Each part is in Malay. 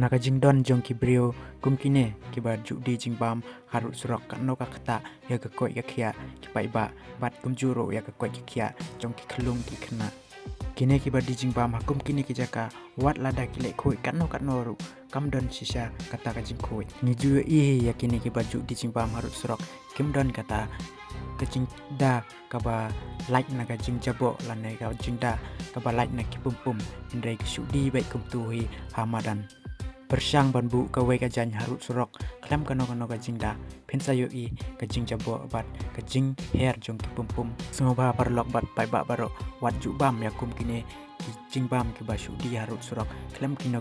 Naka jingdon jong kibrio kumkine kiba judi jingbam harut surok kano kakata ya kakoi kakia kibai ba bat kumjuro ya kakoi kakia jong kikelung kikena. Kine kiba di jingbam hakum kini kijaka wat lada kile koi kano ru kamdon sisa kata kajing koi. Niju ya kini kiba judi jingbam harut surok kimdon kata kajing da kaba like na kajing jabo lanai ka jingda kaba like na kipumpum indrai kisudi baik kumtuhi hamadan. Persang banbu kawai kajan harut surok klam kano kajing da pensa yoi kajing jabo bat kajing hair jong kipumpum semoga parlok bat pai ba baro wat jubam yakum kine kijing bam kiba shudi harut surok klam kino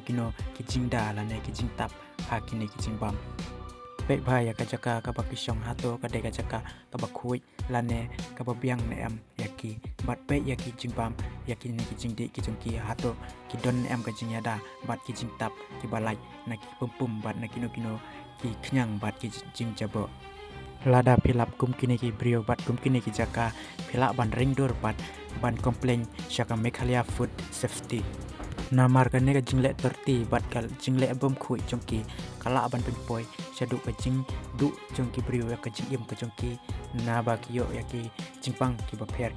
kijing da lane kijing tap ha kine kijing bam pek bahaya kajaka kaba kisong hato kadai kajaka kaba kuit lane kaba biang ne am yaki bat pek yaki jingbam yaki ne kijing di kijong ki hato kidon am kajing yada bat kijing tap kibalai na ki pumpum bat na kino ki kenyang bat kijing jabo lada pilap kum kini ki brio bat kum kini ki jaka pilak ban ringdur bat ban komplain syaka Meghalaya food safety namar kane ka jinglek terti bat kal jinglek bom kui jongki kala ban penpoi syadu ka jing du jongki brio ya ka jing ka jongki na ba kiyo ya ki jingpang ki ba pher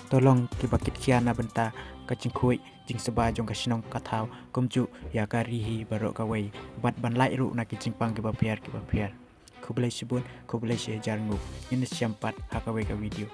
tolong ki bakit kiana benta ka jing kui jing seba jong ka sinong ka thau kumju ya ka rihi baro ka wei bat ban lai ru na ki jingpang ki ba pher kubelai sibun kubelai se jarngu ini siampat hakawe ka video